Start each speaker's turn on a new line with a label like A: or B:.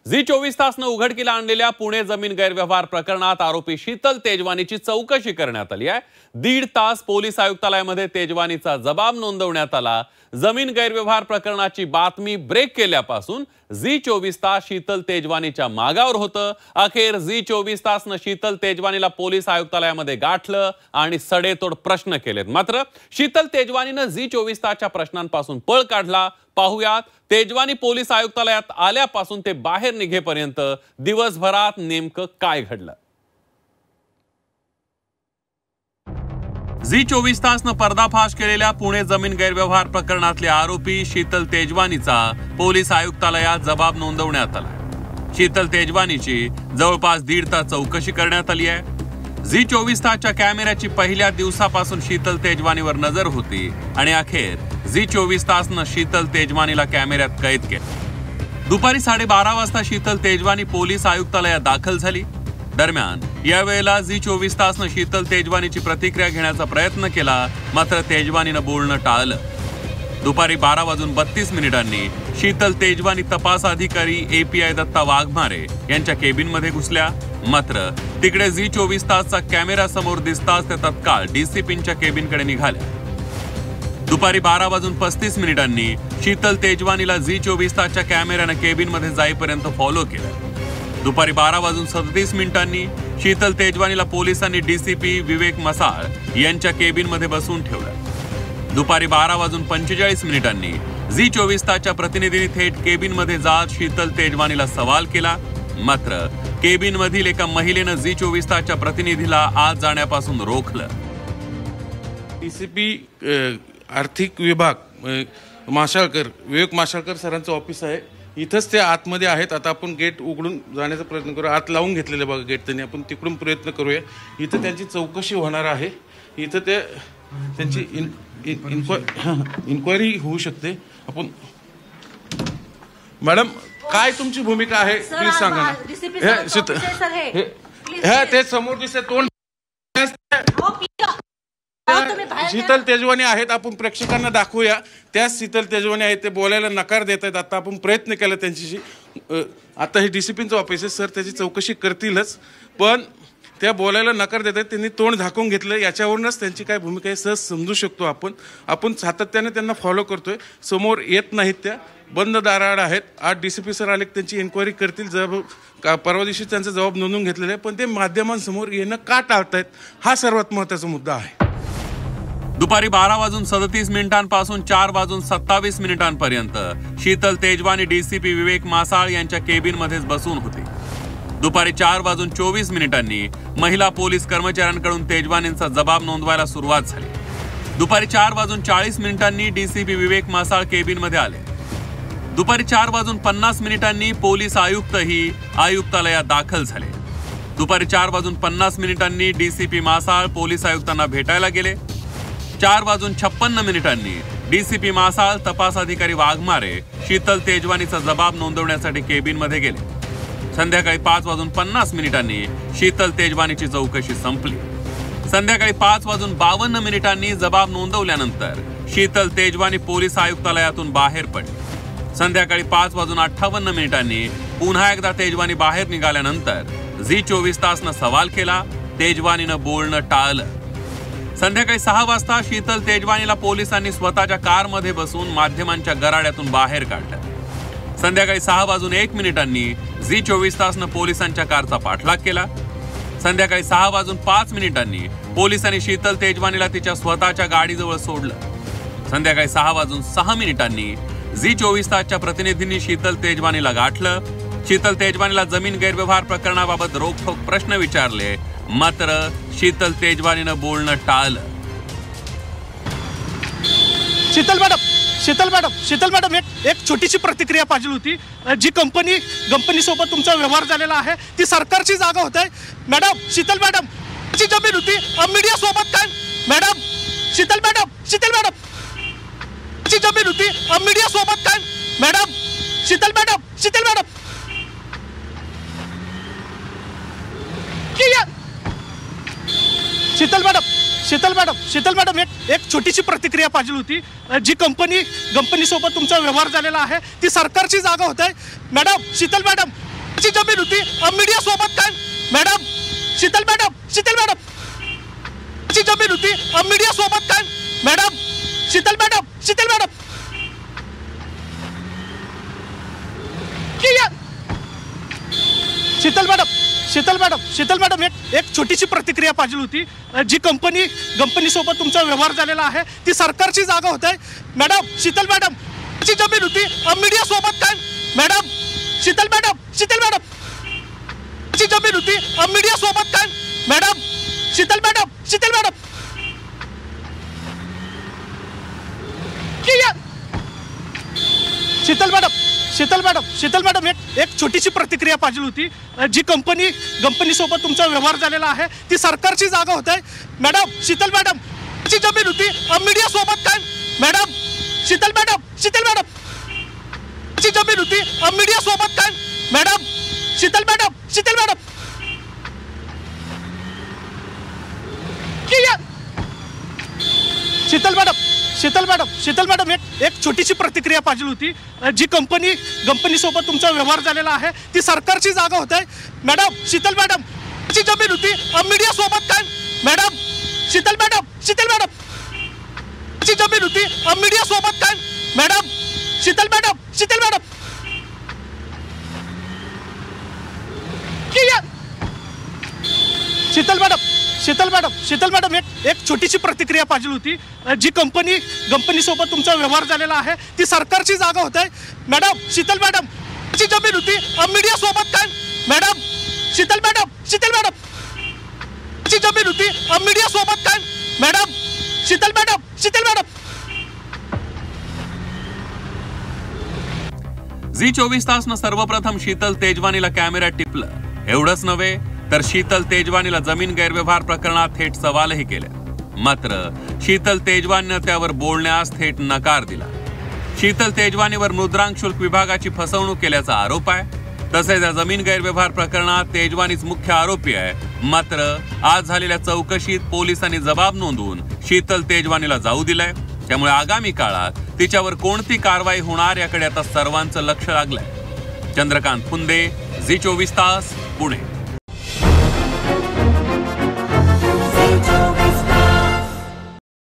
A: Zee 24 तासनं उघडकीला आणलेल्या पुणे जमीन गैरव्यवहार प्रकरणात आरोपी शीतल तेजवानीची चौकशी करण्यात आली आहे। 1.5 तास पोलीस आयुक्तालयामध्ये तेजवानीचा जबाब नोंदवण्यात आला। जमीन गैरव्यवहार प्रकरणाची बातमी ब्रेक केल्यापासून झी 24 तास शीतल तेजवानीच्या मागावर होतं। अखेर झी 24 तासनं शीतल तेजवानीला पोलीस आयुक्तालयामध्ये गाठलं आणि सडेतोड प्रश्न केलेत। मात्र शीतल तेजवानीनं झी 24 तासच्या प्रश्नांपासून पळ काढला। पाहुयात तेजवानी पोलीस आयुक्तालयात आल्यापासून ते बाहेर निघेपर्यंत दिवसभरात नेमकं काय घडलं। झी 24 तासनं पर्दाफाश केलेल्या पुणे जमीन गैरव्यवहार प्रकरणातले आरोपी शीतल तेजवानीचा पोलीस आयुक्तालयात जबाब नोंदवण्यात आला। शीतल तेजवानीची जवळपास 1.5 तास चौकशी करण्यात आली आहे। झी 24 तासच्या कॅमेऱ्याची पहिल्या दिवसापासून शीतल तेजवानीवर नजर होती आणि अखेर झी 24 तासनं शीतल तेजवानीला कॅमेऱ्यात कैद केलं। दुपारी 12:30 वाजता शीतल तेजवानी पोलीस आयुक्तालयात दाखल झाली। दरम्यान यावेळेला झी 24 तासनं शीतल तेजवानीची प्रतिक्रिया घेण्याचा प्रयत्न केला, मात्र तेजवानीनं बोलणं टाळलं। दुपारी 12:32 शीतल तेजवानी तपास अधिकारी API दत्ता वाघमारे यांच्या केबिनमध्ये घुसल्या। मात्र तिकडे झी 24 तासचा कॅमेरा समोर दिसताच त्या तत्काळ DCPच्या केबिनकडे निघाल्या। दुपारी 12:35 शीतल तेजवानीला झी 24 तासच्या कॅमेऱ्यानं केबिनमध्ये जाईपर्यंत फॉलो केलं। दुपारी 12:37 शीतल तेजवानीला पोलिसांनी DCP विवेक मसाळ यांच्या केबिनमध्ये बसवून ठेवलं। दुपारी 12:45 झी 24 तासच्या प्रतिनिधींनी थेट केबिनमध्ये जात शीतल तेजवानीला सवाल केला। मात्र केबिनमधील एका महिलेनं झी 24 तासच्या प्रतिनिधीला आत जाण्यापासून रोखलं।
B: DCP आर्थिक विभाग माशाळकर विवेक माशाळकर सरांचं ऑफिस आहे, इथंच ते आतमध्ये आहेत। आता आपण गेट उघडून जाण्याचा प्रयत्न करूया। आत लावून घेतलेले बघा गेट त्यांनी, आपण तिकडून प्रयत्न करूया। इथं त्यांची चौकशी होणार आहे, इथं ते त्यांची इन्क्वायरी होऊ शकते। आपण मॅडम काय तुमची भूमिका आहे प्लीज सांगा ना। ते समोर दिसते तोंड शीतल तेजवानी आहेत, आपण प्रेक्षकांना दाखवूया। त्या शीतल तेजवानी आहेत, ते बोलायला नकार देत आहेत। आता आपण प्रयत्न केला त्यांच्याशी। आता हे DCPचं ऑफिस आहे सर, त्याची चौकशी करतीलच, पण त्या बोलायला नकार देत आहेत। त्यांनी तोंड झाकून घेतलं, याच्यावरूनच त्यांची काय भूमिका आहे सहज समजू शकतो आपण सातत्याने त्यांना फॉलो करतोय। समोर येत नाहीत, त्या बंद दाराआड आहेत। आज DCP सर आले, त्यांची इन्क्वायरी करतील। परवा दिवशी त्यांचा जबाब नोंदवून घेतलेला आहे, पण ते माध्यमांसमोर येणं का टाळतायत हा सर्वात महत्त्वाचा मुद्दा आहे।
A: दुपारी 12:37 पासून 4:27 पर्यंत शीतल तेजवानी DCP विवेक मासाळ यांच्या केबिनमध्येच बसून होते। दुपारी 4:24 महिला पोलीस कर्मचाऱ्यांकडून तेजवानींचा जबाब नोंदवायला सुरुवात झाली। दुपारी 4:40 DCP विवेक मासाळ केबिनमध्ये आले। दुपारी 4:50 पोलीस आयुक्तही आयुक्तालयात दाखल झाले। दुपारी 4:50 DCP मासाळ पोलीस आयुक्तांना भेटायला गेले। 4:56 DCP मासाळ तपास अधिकारी वाघमारे शीतल तेजवानीचा जबाब नोंदवण्यासाठी केबिनमध्ये गेले। संध्याकाळी 5:50 शीतल तेजवानीची चौकशी संपली। संध्याकाळी 5:52 जबाब नोंदवल्यानंतर शीतल तेजवानी पोलीस आयुक्तालयातून बाहेर पडली। संध्याकाळी 5:58 पुन्हा एकदा तेजवानी बाहेर निघाल्यानंतर झी 24 तासनं सवाल केला, तेजवानीनं बोलणं टाळलं। संध्याकाळी 6 वाजता शीतल तेजवानीला पोलिसांनी स्वतःच्या कारमध्ये बसून माध्यमांच्या गराड्यातून बाहेर काढलं। संध्याकाळी 6:01 झी 24 तासनं पोलिसांच्या कारचा पाठलाग केला। संध्याकाळी 6:05 पोलिसांनी शीतल तेजवानीला तिच्या स्वतःच्या गाडीजवळ सोडलं। संध्याकाळी 6:06 झी 24 तासच्या प्रतिनिधींनी शीतल तेजवानीला गाठलं। शीतल तेजवानीला जमीन गैरव्यवहार प्रकरणाबाबत रोखठोक प्रश्न विचारले, मात्र शीतल तेजवानीनं बोलणं टाळलं।
C: शीतल मॅडम एक छोटीशी प्रतिक्रिया पाहिजे होती। जी कंपनी सोबत तुमचा व्यवहार झालेला आहे ती सरकारची जागा होत आहे मॅडम। शीतल मॅडम ची जमीन होती, मीडिया सोबत काय मॅडम? शीतल मॅडम ची जमीन होती, मीडिया सोबत काय madam? Sheetal madam Sheetal madam एक छोटीशी प्रतिक्रिया पाहिजे होती। जी कंपनी सोबत तुमचा व्यवहार झालेला आहे ती सरकारची जागा होत आहे मॅडम। शीतल मॅडम ची जमीन होती मीडिया सोबत काय मॅडम शीतल मॅडम ची जमीन होती मीडिया सोबत काय madam Sheetal madam Sheetal madam एक छोटीशी प्रतिक्रिया पाहिजे होती। जी कंपनी सोबत तुमचा व्यवहार झालेला आहे ती सरकारची जागा होत आहे मॅडम शीतल मॅडम ची जमीन होती मीडिया सोबत काय मॅडम शीतल मॅडम ची जमीन होती मीडिया सोबत काय madam Sheetal madam Sheetal madam एक छोटीशी प्रतिक्रिया पाहिजे होती। जी कंपनी सोबत तुमचा व्यवहार झालेला आहे ती सरकारची जागा होत आहे मॅडम शीतल मॅडम ची जमीन होती मीडिया सोबत काय मॅडम शीतल मॅडम ची जमीन होती मीडिया सोबत काय madam Sheetal madam Sheetal madam एक छोटीशी प्रतिक्रिया पाहिजे होती। जी कंपनी सोबत तुमचा व्यवहार झालेला आहे ती सरकारची जागा होत आहे मॅडम शीतल मॅडम ची जमीन होती मीडिया सोबत काय मॅडम शीतल मॅडम ची जमीन होती मीडिया सोबत काय madam Sheetal madam Sheetal madam एक छोटीशी प्रतिक्रिया पाहिजे होती। जी कंपनी सोबत तुमचा व्यवहार झालेला आहे ती सरकारची जागा होत आहे मॅडम शीतल मॅडम ची जमीन होती मीडिया सोबत काय मॅडम शीतल मॅडम ची जमीन होती मीडिया सोबत काय मॅडम शीतल मॅडम
A: झी24 तासनं सर्वप्रथम शीतल तेजवानीला कॅमेरा टिपलं। एवढंच नव्हे तर शीतल तेजवानीला जमीन गैरव्यवहार प्रकरणात थेट सवालही केले। मात्र शीतल तेजवानीनं त्यावर बोलण्यास थेट नकार दिला। शीतल तेजवानीवर मुद्रांक शुल्क विभागाची फसवणूक केल्याचा आरोप आहे। तसेच या जमीन गैरव्यवहार प्रकरणात तेजवानीच मुख्य आरोपी आहे। मात्र आज झालेल्या चौकशीत पोलिसांनी जबाब नोंदवून शीतल तेजवानीला जाऊ दिलाय। त्यामुळे आगामी काळात तिच्यावर कोणती कारवाई होणार याकडे आता सर्वांचं लक्ष लागलंय। चंद्रकांत फुंदे, झी24 तास, पुणे।